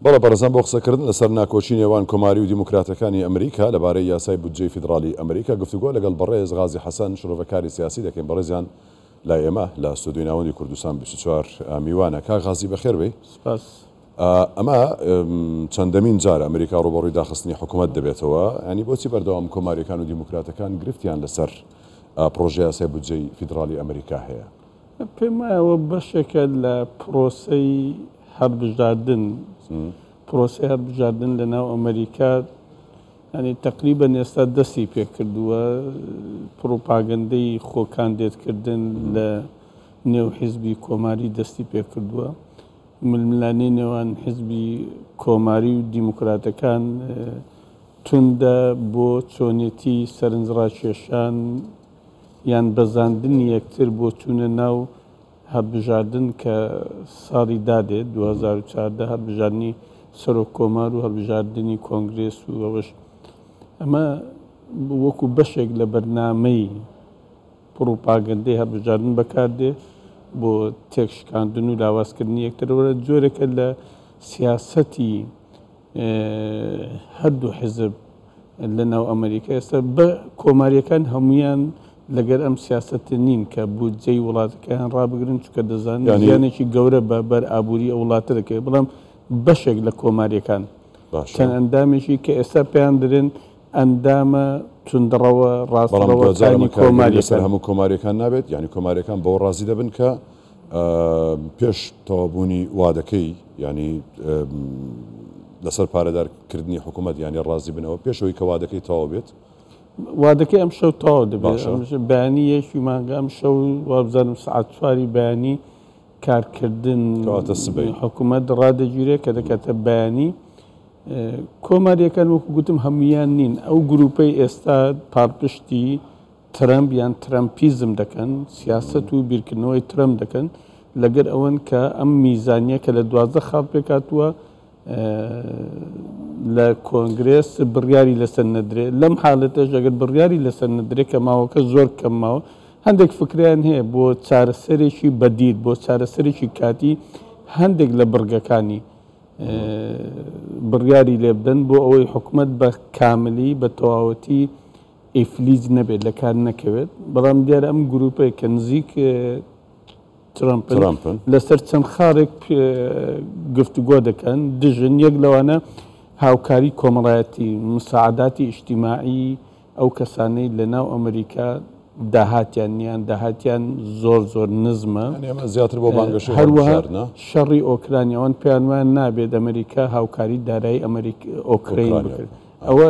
بەڵێ بەڕێزان بۆ قسەکردن لەسەر ناکۆچی نێوان کۆماری و دیموکراتەکانی ئەمریکا لەبارەی یاسای بودجەی فیدراڵی ئەمریکا گفتوگۆ لەگەڵ بەڕێز غازی حەسەن شۆڕەکاری سیاسی دەکەین. بەڕێزیان لای ئێمە لە ستودیۆی ناوەندی کوردستان 24 میوانە. کاک غازی بەخێر بێ. سپاس. ئەمە چەندەمین جارە ئەمریکا ڕوبەڕووی داخستنی حکوومەت دەبێتەوە، ینی بۆچی بەردەوام کۆماریەکان و دیموکراتەکان گرفتیان لەسەر پرۆژەی یاسای بودجەی فیدراڵی ئەمریکا هەیە؟ پێم وایەوە بەشێکە لە پرۆسەی هەڵبژاردن پرۆسی هەڵبژاردن لە ناو ئەمریکا، ینی تقریبەن ئێستا دەستی پێکردووە پرۆپاگەندەی خۆکاندێتکردن لە نێو حیزبی کۆماری دەستی پێکردووە. ململانەی نێوان حیزبی کۆماری و دیموکراتەکان توندە بۆ چۆنێتی سەرنجڕاکێشان یان بەزاندنی یەکتر بۆ چوونە ناو هەڵبژاردن کە ساڵی دادێت 2014 هەڵبژاردننی سەرۆک کۆمار و هەڵبژاردننی کۆنگرێس و ئەوەش ئەمە وەکو بەشێک لە بەرنامەی پرۆپاگەندەی هەڵبژاردن بەکاردێ بۆ تێکشکاندن و لاوازکردنی یەکترەوە جۆرێکە لە سیاسەتی هەردوو حیزب لە ناو ئەمریکا. ئێستا بە کۆماریەکان هەمویان لەگەر ئەم سیاسەتە نین کە بودجەی وڵاتەکەیان ڕابگرن، چکە دەزانن زیانێکی گەورە بە بەر ئابووری ئەو وڵاتە دەکەوێت، بەڵام بەشێک لە کۆماریەکان چەند ئەندامێکی کە ئێستا پێیان درێن ئەندامە تونندڕەوە ڕاستەوەکانی کۆماریەکان هەموو کۆماریەکان نابێت، ینی کۆماریەکان بەوە ڕازی دەبن کە پێش تەوابوونی وادەکەی ینی لەسەر پارێدارکردنی حکوومەت ینی ڕازی بنەوە پێشەوەی کە وادەکەی تەواو بێت. وادەکەی ئەم شەو تەواو دەبێت. بەیانی یەکی مانگە ئەم شەو وابزانم سعات 4 بەیانی کارکردن حکوومەت ڕادەگیرێت کە دەکاتە بەیانی. کۆماریەکان وەکو گوتم هەمویان نین. ئەو گروپەی ئێستا پاڵپشتی ترەمپ یان ترەمپیزم دەکەن، سیاست و بیرکردنەوەی ترەمپ دەکەن، لەگەر ئەوەن کە ئەم میزانیە کە لە 12 خاڵ پێکاتووە لە کۆنگرێس بڕیاری لەسەر نەدرێ. لەم حاڵەتەش ئەگەر بڕیاری لەسەر نەدرێت کە ماوەکە زۆر کەمماوە، هەندێک فکریان هەیە بۆ چارەسەرێکی بەدید، بۆ چارەسەرێکی کاتی هەندێک لە بڕگەکانی بڕیاری لێ بدەن بۆ ئەوەی حکوومەت بە کاملی بە تەواوەتی ئیفلیج نەبێت، لە کار نەکەوێت. بەڵام دیارە ئەم گروپەی کە نزیک ترەمپن لەسەر چەند خاڕێک گفتوگۆ دەکەن دژن. یەک لەوانە هاوکاری کۆمەڵایەتی مساعداتی ئیجتیماعی ئەو کەسانەی لە ناو ئەمریکا داهاتیان داهاتیان زۆر نزمە، زیاتر بۆ بانگەشەی هەروەها شەڕی ئۆکرانی ئەوان پێیان وایە نابێت ئەمریکا هاوکاری دارایی ئۆکراین بکرد. ئەوە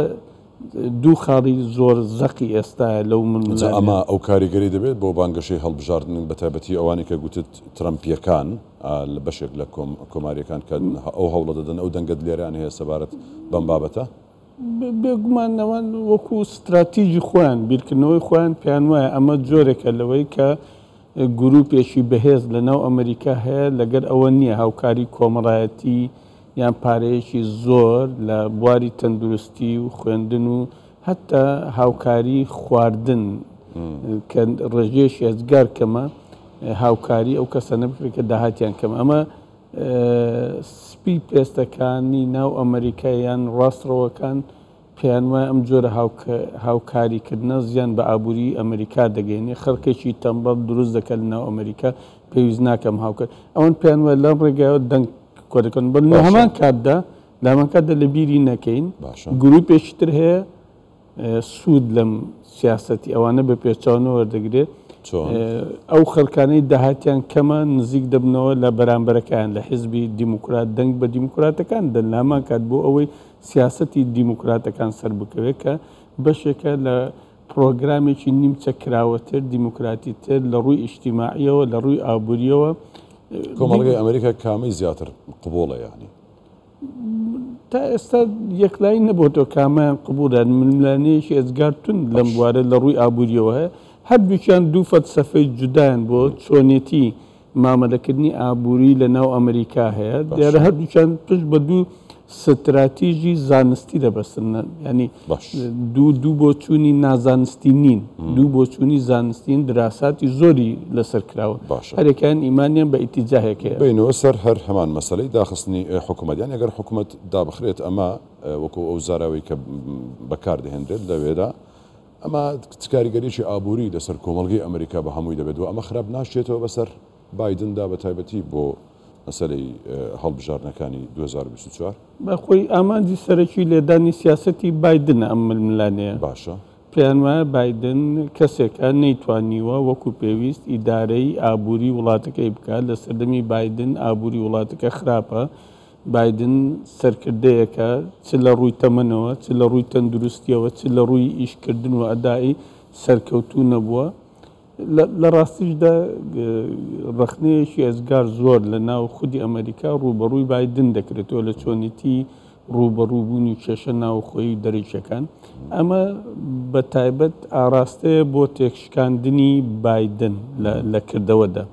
دوو خاڵی زۆر زەقی ئێستاە لەو ئەمە ئەو کاریگەری دەبێت بۆ بانگەشەی هەڵبژاردن بە تایبەتی ئەوانی کە گوتت ترەمپیەکان لە بەشێک لە کۆماریەکان کە ئەو هەوڵە دەدەن ئەو دەنگەت لێران هەیە سەبارەت بەم بابەتە. بێگومانەوەن وەکو استراتیژی خۆیان بیرکردنەوەی خۆیان پێیان وایە ئەمە جۆرێکە لەوەی کە گروپێکی بەهێز لە ناو ئەمریکا هەیە، لەگەر ئەوە نییە هاوکاری کۆمەڵایەتی یان پارەیەکی زۆر لە بواری تەندروستی و خوێندن و هەتا هاوکاری خواردن کە ڕێژێشی ئەزگار کەمە، هاوکاری ئەو کەسانە بکرێت کە داهاتیان کەمە. ئەمە سپی پێستەکانی ناو ئەمریکایان ڕاستڕەوەکان پێیان وایە ئەم جۆرە هاوکاریکردنە زیان بە ئابووری ئەمریکا دەگەێنێ، خەڵکێکی تەمبەڵ دروست دەکەن لە ناو ئەمریکا پێویست ناکەم هاوکار. ئەوەن پێیان وایە لەم ڕێگایەوە دەنگ کۆدەکەن بەڵ لە هەمان کاتدا لە بیری نەکەین گروپێکی تر هەیە سوود لەم سیاسەتی ئەوانە بە پێچاونەوە وەردەگرێت. ئەو خەڵکانەی داهاتیان کەمە نزیک دەبنەوە لە بەرامبەرەکان لە حیزبی دیموکرات دەنگ بە دیموکراتەکان دەن لە هەمان کات بۆ ئەوەی سیاسەتی دیموکراتەکان سەر بکەوێت کە بەشێکە لە پرۆگرامێکی نیمچە کراوەتر دیموکراتی تر لە ڕووی ئیجتیماعیەوە لە ڕووی ئابووریەوە. کۆمەڵگەی ئەمریکا کامی زیاتر قبوڵە یانی تا ئێستا یەکلایی نەبووەوە کامیان قبولدان ململانەیەکی ئێزگارتون لەم بوارە لە ڕووی ئابووریەوە هەیە. هەردووکیان دوو فەلسەفەی جودایان بۆ چۆنێتی مامەلەکردنی ئابووری لە ناو ئەمریکا هەیە. دیارە هەردووکیان پشت بە دوو ستراتیژی زانستی دەبەستن، ینی دوو بۆچوونی نازانستی نین، دوو بۆچوونی زانستین دراساتی زۆری لەسەر کراوە، هەرێکیان ئیمانیان بە ئیتیجاهێکەیە بینەوە سەر هەر هەمان مەسەلەی داخستنی حکوومەتیان ئەگەر حکوومەت دابخرێت ئەمە وەکو ئەو زاراوی کە بەکاردەهێنرێت لەوێدا ئەمە کاریگەریی ئابووری لەسەر کۆمەڵگەی ئەمریکا بە هەمووی دەبێت و ئەمە خراپ ناشێتەوە بەسەر بایدندا بە تایبەتی بۆ مەسەلەی هەڵبژارنەکانی 2024 بەخۆی ئامانجی سەرەکی لێدانی سیاسەتی بایدن ئەم ململانەیە باشە پێیان وایە بایدن کەسێکە نەیتوانیوە وەکو پێویست ئیدارەی ئابووری وڵاتەکەی بکات لە سەردەمی بایدن ئابووری وڵاتەکە خراپە بایدن سەرکردەیەکە چ لە ڕووی تەمەنەوە چ لە ڕووی تەندروستیەوە چ لە ڕووی ئیشکردن و ئەدایی سەرکەوتوو نەبووە لە ڕاستیشدا ڕخنەیەکی ئەزگار زۆر لە ناو خودی ئەمریکا ڕوبەڕووی بایدن دەکرێتەوە لە چۆنیتی ڕوبەڕووبوونی کێشە ناوخۆی دەرەیشەکان ئەمە بە تایبەت ئاراستەیە بۆ تێکشکاندنی بایدن لە کردەوەدا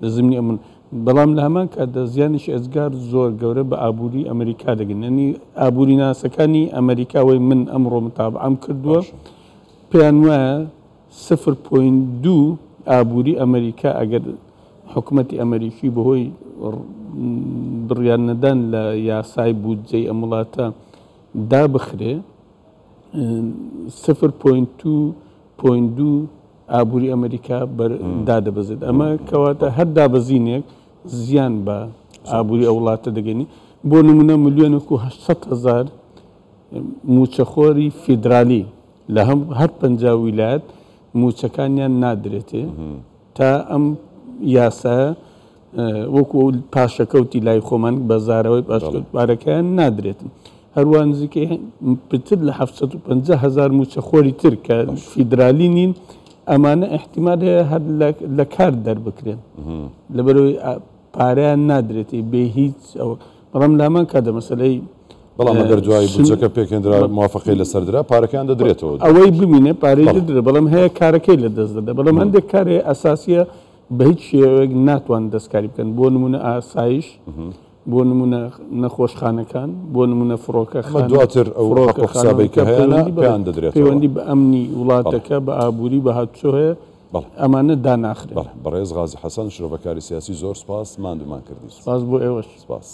لە زمینی ئەمن بەڵام لە هەمان کاتدا زیانیشی ئەزگار زۆر گەورە بە ئابووری ئەمریکا دەگەن ینی ئابووری ناسەکانی ئەمریکاوەی من ئەمڕۆ متابعەم کردووە پێیان وایە 0.2 ئابووری ئەمریکا ئەگەر حکوومەتی ئەمریکی بەهۆی بڕیان نەدان لە یاسای بودجەی ئەم وڵاتە دابخرێ 0.2 ئابووری ئەمریکا دادەبەزێت ئەمە کەواتە هەر دابەزینێک زیان بە ئابووری ئەو وڵاتە دەگەنی بۆ نمونە ملیۆنێک و 800,000 موچەخۆری فیدرالی لە هەر 50 ویلایەت موچەکانیان نادرێتێ تا ئەم یاسایە وەکو پاشەکەوتی لای خۆمان بەزارەوەی پاشکەوتبارەکەیان نادرێتن هەروە نزیکەی پتر لە 750,000 موچەخۆری تر کە فیدرالی نین ئەمانە احتیمال هەیە هەر لە کار دەربکرێن لەبەرەوەی پارەیان نادرێتی بێ هیچ ئەوە بەڵام لامان کاتە مەسەلەی بەڵام ئەگەر دوای بودجەکە پێکهێنرا موافقەی لەسەردرا پارەکان دەدرێتەوە ئەوەی ببینێ پارەی دەدرێت بەڵام هەیە کارەکەی لە دەست دەدا بەڵام هەندێک کارێ ئەساسیە بە هیچ شێوەیەک ناتوان دەستکاری بکەن بۆ نمونە ئاسایش بۆ نمونە نەخۆشخانەکان بۆ نمونە فڕۆکەخان دواتر ئەو حسابەی کە هەیە پێیان دەدرێت پەیوەندی بە ئەمنی وڵاتەکە بە ئابووری بە هاتوچۆ هەیە ئەمانە داناخرێت بەڕێز غازی حەسەن شرۆڤەکاری سیاسی زۆر سپاس ماندومان کردی سپاس بۆ ئێوەش سپاس